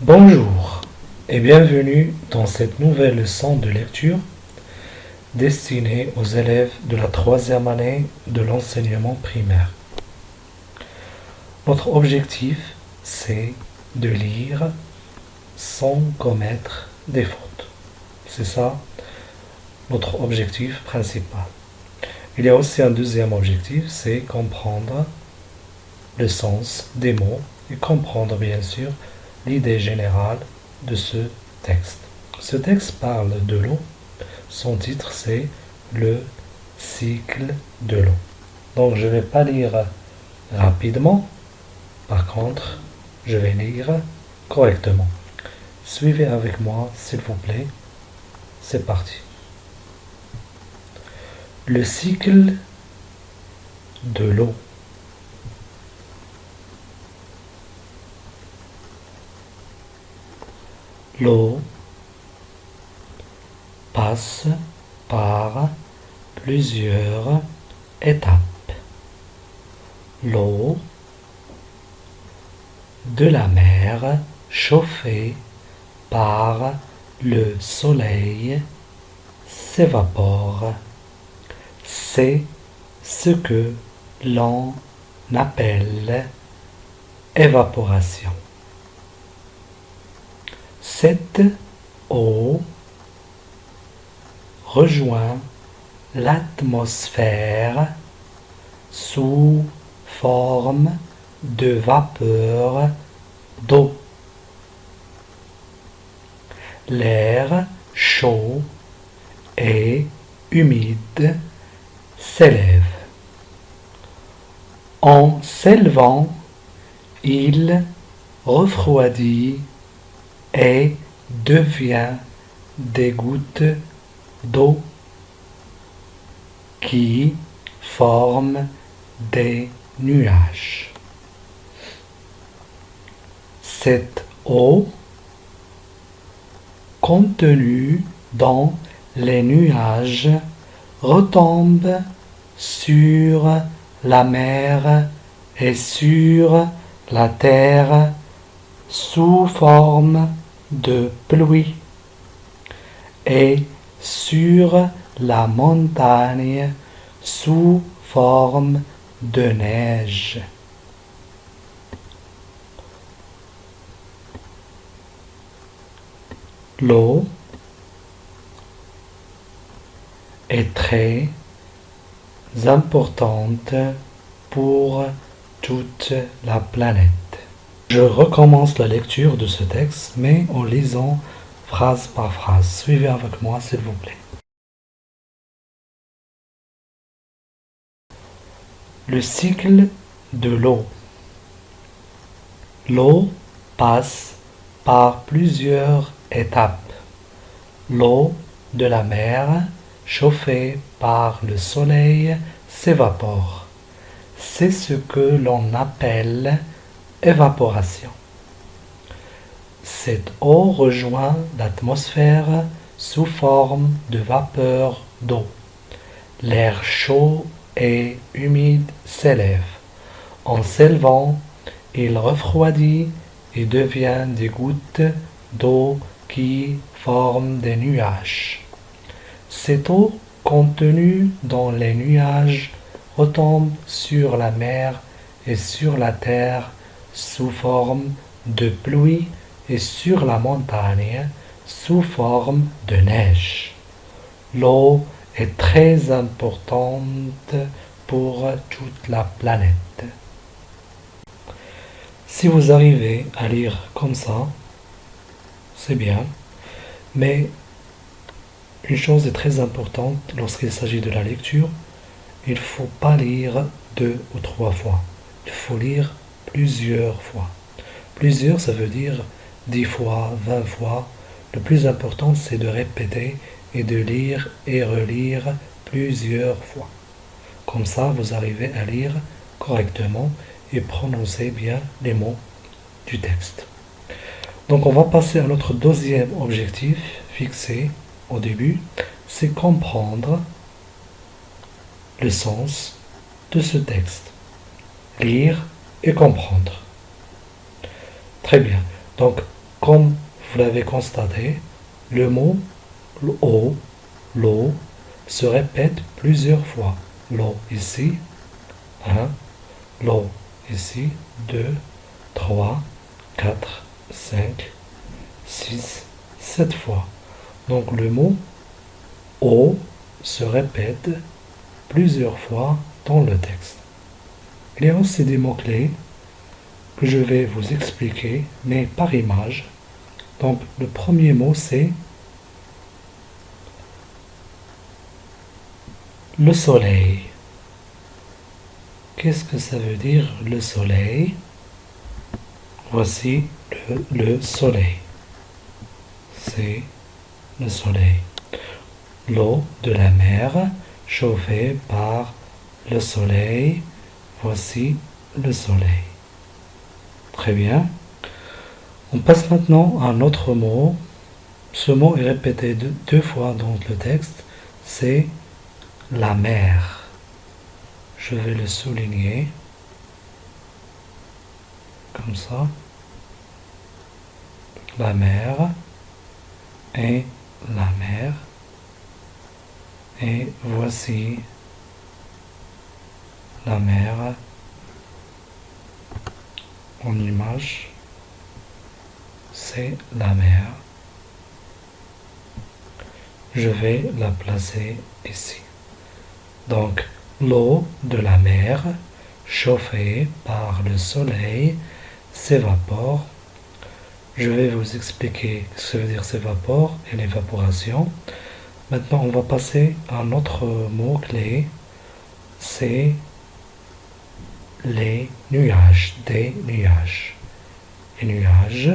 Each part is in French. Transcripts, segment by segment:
Bonjour et bienvenue dans cette nouvelle leçon de lecture destinée aux élèves de la troisième année de l'enseignement primaire. Notre objectif, c'est de lire sans commettre des fautes. C'est ça notre objectif principal. Il y a aussi un deuxième objectif, c'est comprendre le sens des mots et comprendre bien sûr l'idée générale de ce texte. Ce texte parle de l'eau. Son titre c'est le cycle de l'eau. Donc je ne vais pas lire rapidement. Par contre, je vais lire correctement. Suivez avec moi s'il vous plaît. C'est parti. Le cycle de l'eau. L'eau passe par plusieurs étapes. L'eau de la mer chauffée par le soleil s'évapore. C'est ce que l'on appelle évaporation. Cette eau rejoint l'atmosphère sous forme de vapeur d'eau. L'air chaud et humide s'élève. En s'élevant, il refroidit et devient des gouttes d'eau qui forment des nuages. Cette eau contenue dans les nuages retombe sur la mer et sur la terre sous forme de pluie et sur la montagne sous forme de neige. L'eau est très importante pour toute la planète. Je recommence la lecture de ce texte, mais en lisant phrase par phrase. Suivez avec moi, s'il vous plaît. Le cycle de l'eau. L'eau passe par plusieurs étapes. L'eau de la mer, chauffée par le soleil, s'évapore. C'est ce que l'on appelle évaporation. Cette eau rejoint l'atmosphère sous forme de vapeur d'eau. L'air chaud et humide s'élève. En s'élevant, il refroidit et devient des gouttes d'eau qui forment des nuages. Cette eau contenue dans les nuages retombe sur la mer et sur la terre sous forme de pluie et sur la montagne sous forme de neige. L'eau est très importante pour toute la planète. Si vous arrivez à lire comme ça, c'est bien, mais une chose est très importante lorsqu'il s'agit de la lecture, il ne faut pas lire 2 ou 3 fois. Il faut lire plusieurs fois. Plusieurs, ça veut dire 10 fois, 20 fois. Le plus important, c'est de répéter et de lire et relire plusieurs fois. Comme ça, vous arrivez à lire correctement et prononcer bien les mots du texte. Donc, on va passer à notre deuxième objectif fixé au début, c'est comprendre le sens de ce texte. Lire et comprendre. Très bien. Donc, comme vous l'avez constaté, le mot eau, l'eau, se répète plusieurs fois. L'eau ici, 1, l'eau ici, 2, 3, 4, 5, 6, 7 fois. Donc le mot eau se répète plusieurs fois dans le texte. Il y a aussi des mots-clés que je vais vous expliquer, mais par image. Donc le premier mot c'est le soleil. Qu'est-ce que ça veut dire le soleil? Voici le soleil. C'est le soleil. L'eau de la mer chauffée par le soleil. Voici le soleil. Très bien. On passe maintenant à un autre mot. Ce mot est répété deux fois dans le texte. C'est la mer. Je vais le souligner. Comme ça. La mer et la mer. Et voici la mer en image. C'est la mer. Je vais la placer ici. Donc, l'eau de la mer, chauffée par le soleil, s'évapore. Je vais vous expliquer ce que ça veut dire s'évapore et l'évaporation. Maintenant, on va passer à un autre mot-clé. C'est les nuages, des nuages. Les nuages,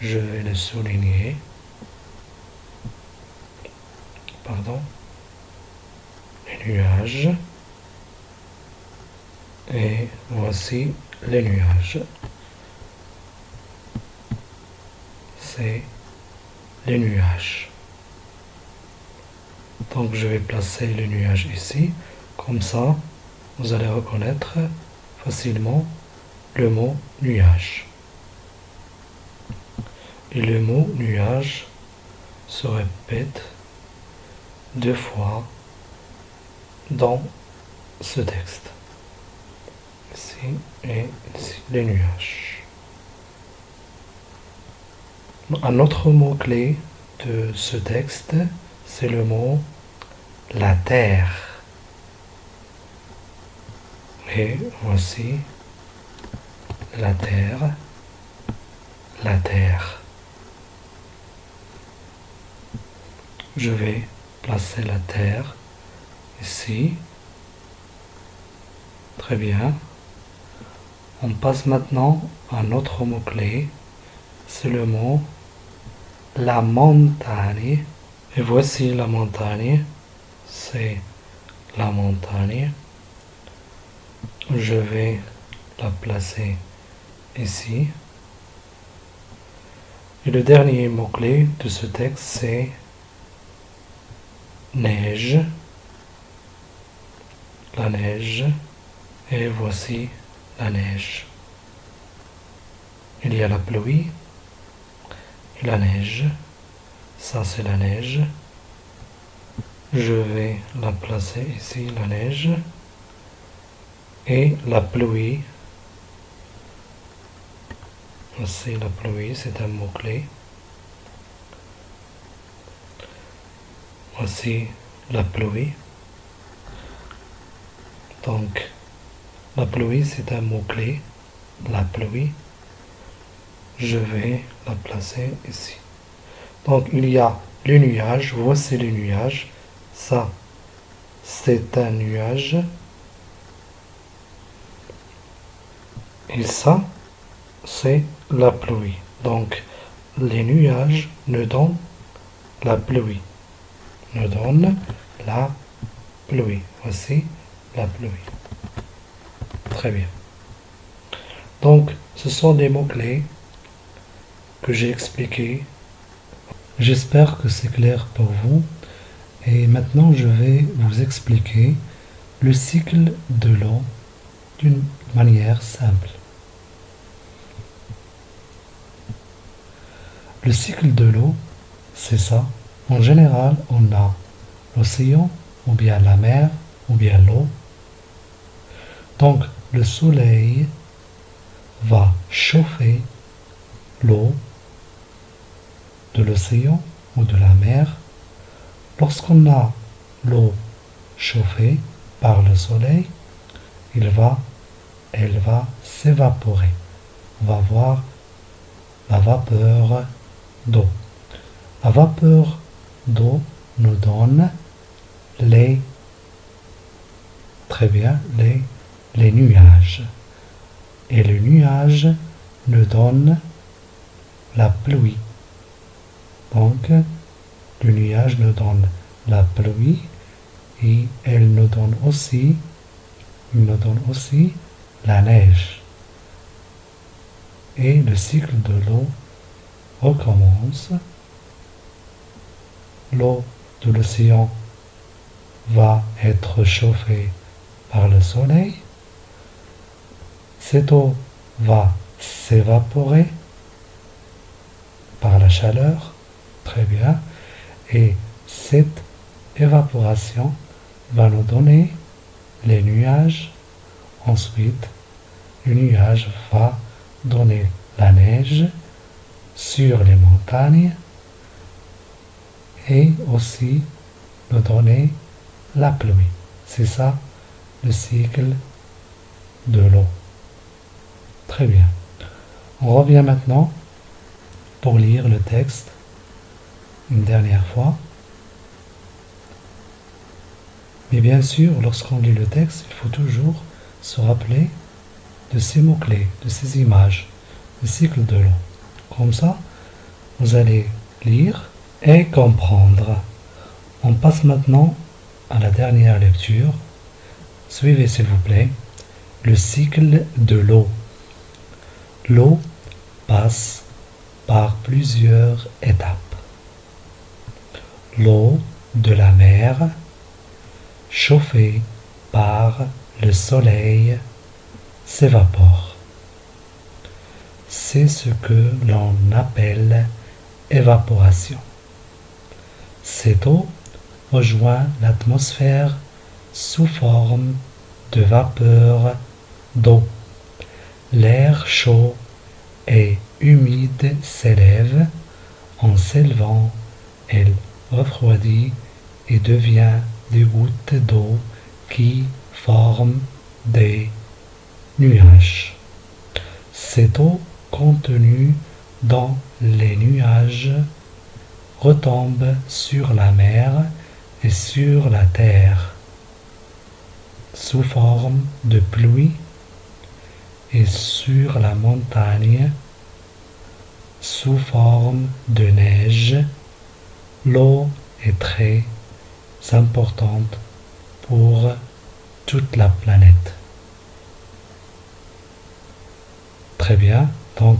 je vais le souligner. Pardon. Les nuages. Et voici les nuages. C'est les nuages. Donc je vais placer le nuage ici. Comme ça, vous allez reconnaître facilement le mot nuage. Et le mot nuage se répète deux fois dans ce texte. Ici et ici, les nuages. Un autre mot-clé de ce texte, c'est le mot la terre. Et voici la terre, la terre. Je vais placer la terre ici. Très bien. On passe maintenant à un autre mot-clé. C'est le mot la montagne. Et voici la montagne. C'est la montagne. Je vais la placer ici. Et le dernier mot-clé de ce texte, c'est neige. La neige. Et voici la neige. Il y a la pluie et la neige. Ça, c'est la neige. Je vais la placer ici, la neige. Et la pluie. Voici la pluie, c'est un mot-clé. Voici la pluie. Donc, la pluie, c'est un mot-clé. La pluie. Je vais la placer ici. Donc, il y a les nuages. Voici les nuages. Ça, c'est un nuage. Et ça, c'est la pluie. Donc, les nuages nous donnent la pluie. Nous donnent la pluie. Voici la pluie. Très bien. Donc, ce sont des mots-clés que j'ai expliqués. J'espère que c'est clair pour vous. Et maintenant, je vais vous expliquer le cycle de l'eau d'une manière simple. Le cycle de l'eau, c'est ça. En général, on a l'océan, ou bien la mer, ou bien l'eau. Donc, le soleil va chauffer l'eau de l'océan ou de la mer. Lorsqu'on a l'eau chauffée par le soleil, elle va s'évaporer. On va voir la vapeur d'eau. La vapeur d'eau nous donne les, très bien, les nuages. Et le nuage nous donne la pluie. Donc, le nuage nous donne la pluie et il nous donne aussi la neige. Et le cycle de l'eau recommence. L'eau de l'océan va être chauffée par le soleil. Cette eau va s'évaporer par la chaleur, très bien, et cette évaporation va nous donner les nuages. Ensuite, le nuage va donner la neige sur les montagnes et aussi nous donner la pluie. C'est ça le cycle de l'eau. Très bien. On revient maintenant pour lire le texte une dernière fois. Mais bien sûr, lorsqu'on lit le texte, il faut toujours se rappeler de ces mots-clés, de ces images, le cycle de l'eau. Comme ça, vous allez lire et comprendre. On passe maintenant à la dernière lecture. Suivez s'il vous plaît. Le cycle de l'eau. L'eau passe par plusieurs étapes. L'eau de la mer, chauffée par le soleil, s'évapore. C'est ce que l'on appelle évaporation. Cette eau rejoint l'atmosphère sous forme de vapeur d'eau. L'air chaud et humide s'élève. En s'élevant, elle refroidit et devient des gouttes d'eau qui forment des nuages. Cette eau contenue dans les nuages retombe sur la mer et sur la terre sous forme de pluie et sur la montagne sous forme de neige. L'eau est très importante pour toute la planète. Très bien, donc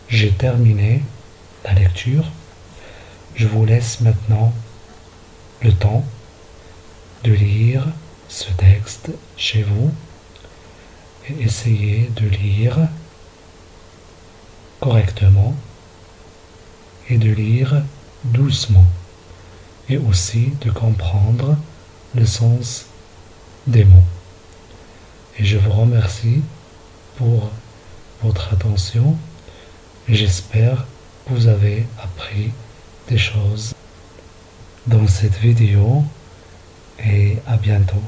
j'ai terminé la lecture. Je vous laisse maintenant le temps de lire ce texte chez vous et essayez de lire correctement et de lire doucement et aussi de comprendre le sens des mots. Et je vous remercie pour votre attention et j'espère que vous avez appris des choses dans cette vidéo et à bientôt.